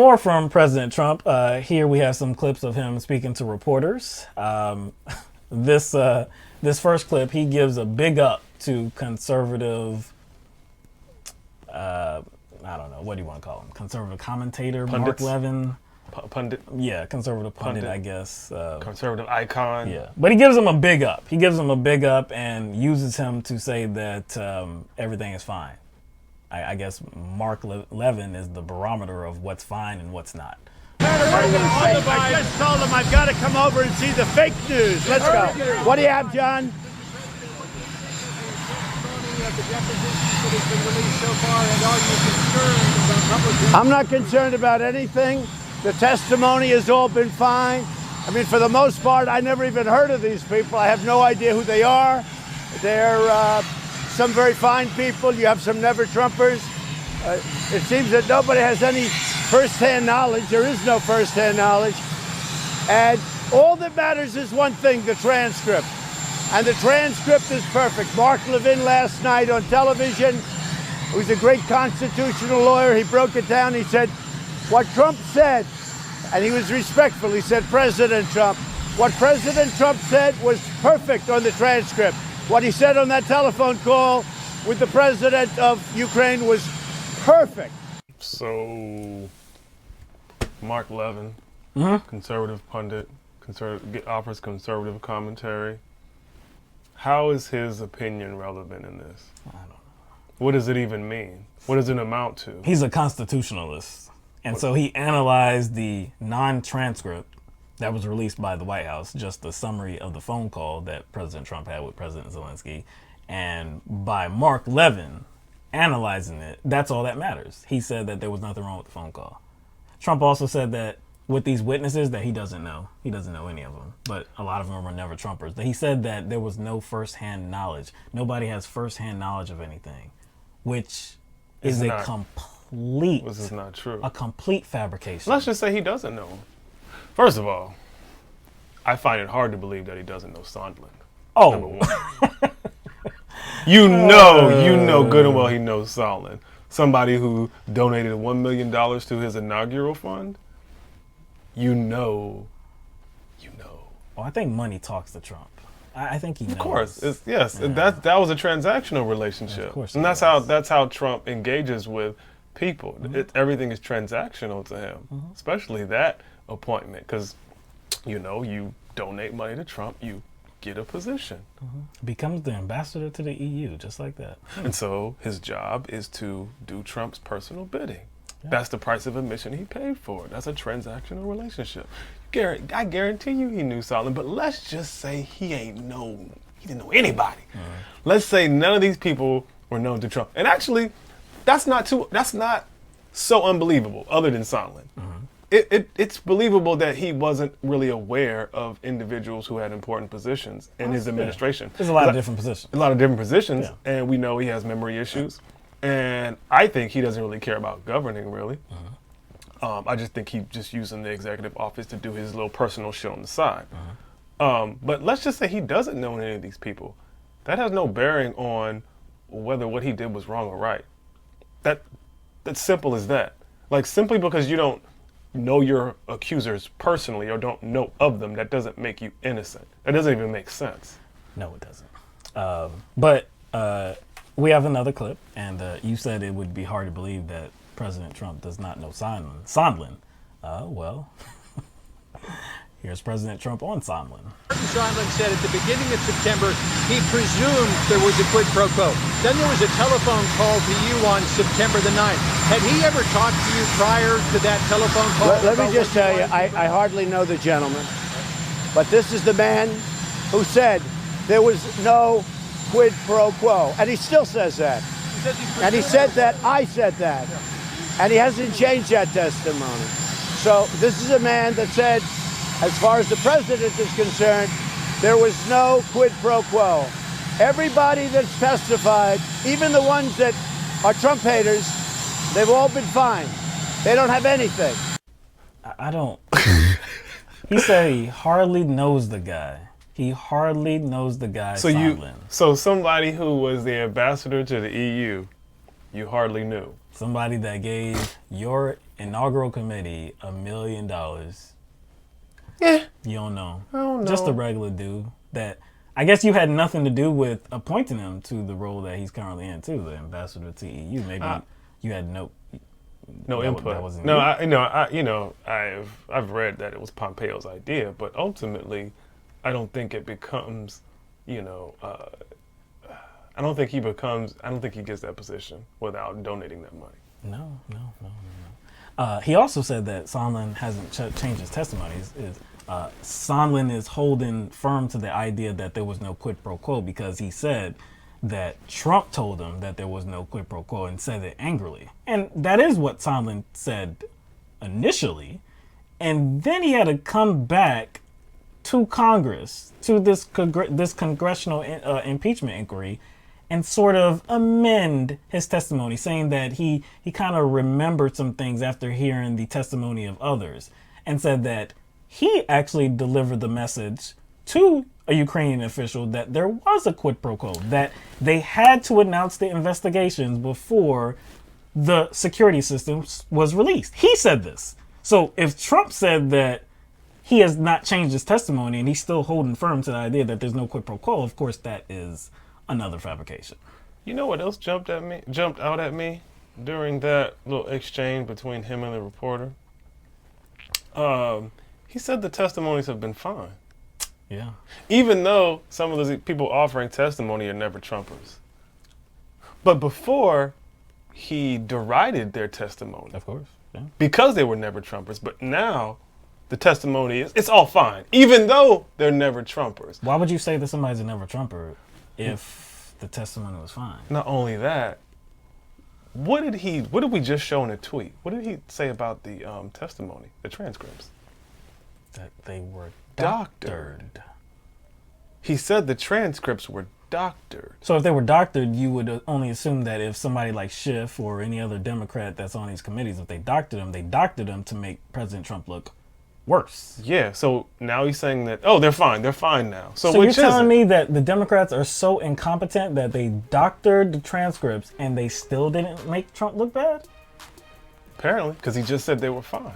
More from President Trump. Here we have some clips of him speaking to reporters. This first clip, he gives a big up to conservative, I don't know, what do you want to call him? Conservative commentator, Pundits. Mark Levin. Pundit. Yeah, conservative pundit, I guess. Conservative icon. Yeah, but he gives him a big up. He gives him a big up and uses him to say that everything is fine. I guess Mark Levin is the barometer of what's fine and what's not. I just told him I've got to come over and see the fake news. Let's go. What do you have, John? I'm not concerned about anything. The testimony has all been fine. I mean, for the most part, I never even heard of these people. I have no idea who they are. They're some very fine people. You have some never-Trumpers. It seems that nobody has any first-hand knowledge. There is no first-hand knowledge. And all that matters is one thing, the transcript. And the transcript is perfect. Mark Levin last night on television, who's a great constitutional lawyer, he broke it down. He said, what Trump said, and he was respectful, he said, President Trump. What President Trump said was perfect on the transcript. What he said on that telephone call with the president of Ukraine was perfect. So, Mark Levin, conservative pundit, offers conservative commentary. How is his opinion relevant in this? I don't know. What does it even mean? What does it amount to? He's a constitutionalist. And so he analyzed the non-transcript that was released by the White House, just the summary of the phone call that President Trump had with President Zelensky. And by Mark Levin analyzing it, that's all that matters. He said that there was nothing wrong with the phone call. Trump also said that with these witnesses that he doesn't know. He doesn't know any of them, but a lot of them were never Trumpers. He said that there was no firsthand knowledge. Nobody has firsthand knowledge of anything, which is a complete... This is not true. A complete fabrication. Let's just say he doesn't know. First of all, I find it hard to believe that he doesn't know Sondland. Oh. Number one. You know good and well he knows Sondland. Somebody who donated $1 million to his inaugural fund. You know. Oh, I think money talks to Trump. I think he knows. Of course, yes. Yeah. That was a transactional relationship, of course, and that's how Trump engages with people. Everything is transactional to him, especially that appointment, because you donate money to Trump, you get a position. Becomes the ambassador to the EU, just like that. And so his job is to do Trump's personal bidding. Yeah. That's the price of admission he paid for. That's a transactional relationship. I guarantee you he knew Sondland, but let's just say he didn't know anybody. Let's say none of these people were known to Trump. And actually, that's not so unbelievable, other than Sondland. It's believable that he wasn't really aware of individuals who had important positions in his administration. There's a lot of different positions. A lot of different positions, and we know he has memory issues. And I think he doesn't really care about governing, really. I just think he's just using the executive office to do his little personal shit on the side. But let's just say he doesn't know any of these people. That has no bearing on whether what he did was wrong or right. That's simple as that. Like, simply because you don't know your accusers personally or don't know of them, that doesn't make you innocent. That doesn't even make sense. No, it doesn't. But we have another clip, and you said it would be hard to believe that President Trump does not know Sondland. Well, here's President Trump on Sondland. Sondland said at the beginning of September he presumed there was a quid pro quo. Then there was a telephone call to you on September the 9th. Had he ever talked to you prior to that telephone call? Let me just tell you, I hardly know the gentleman, but this is the man who said there was no quid pro quo, and he still says that. And he said that, I said that. And he hasn't changed that testimony. So this is a man that said, as far as the president is concerned, there was no quid pro quo. Everybody that's testified, even the ones that are Trump haters, they've all been fine. They don't have anything. I don't. He said he hardly knows the guy. He hardly knows the guy. So somebody who was the ambassador to the EU, you hardly knew. Somebody that gave your inaugural committee $1 million. Yeah. You don't know. I don't know. Just a regular dude that I guess you had nothing to do with appointing him to the role that he's currently in, too, the ambassador to EU. Maybe you had no input. That wasn't no, I've read that it was Pompeo's idea, but ultimately, I don't think it becomes, I don't think he gets that position without donating that money. No. He also said that Sondland hasn't changed his testimonies. Sondland is holding firm to the idea that there was no quid pro quo because he said that Trump told him that there was no quid pro quo and said it angrily. And that is what Sondland said initially. And then he had to come back to Congress, to this congressional impeachment inquiry, and sort of amend his testimony, saying that he kind of remembered some things after hearing the testimony of others, and said that he actually delivered the message to a Ukrainian official that there was a quid pro quo, that they had to announce the investigations before the security system was released. He said this. So if Trump said that he has not changed his testimony and he's still holding firm to the idea that there's no quid pro quo, of course that is another fabrication. You know what else jumped out at me during that little exchange between him and the reporter? He said the testimonies have been fine. Yeah. Even though some of those people offering testimony are never Trumpers. But before, he derided their testimony. Of course. Yeah. Because they were never Trumpers. But now, the testimony is, it's all fine. Even though they're never Trumpers. Why would you say that somebody's a never Trumper if the testimony was fine? Not only that, what did we just show in a tweet? What did he say about the testimony, the transcripts? That they were Doctored. He said the transcripts were doctored. So if they were doctored, you would only assume that if somebody like Schiff or any other Democrat that's on these committees, if they doctored them to make President Trump look worse. Yeah, so now he's saying that, they're fine now. So you're telling me that the Democrats are so incompetent that they doctored the transcripts and they still didn't make Trump look bad? Apparently, because he just said they were fine.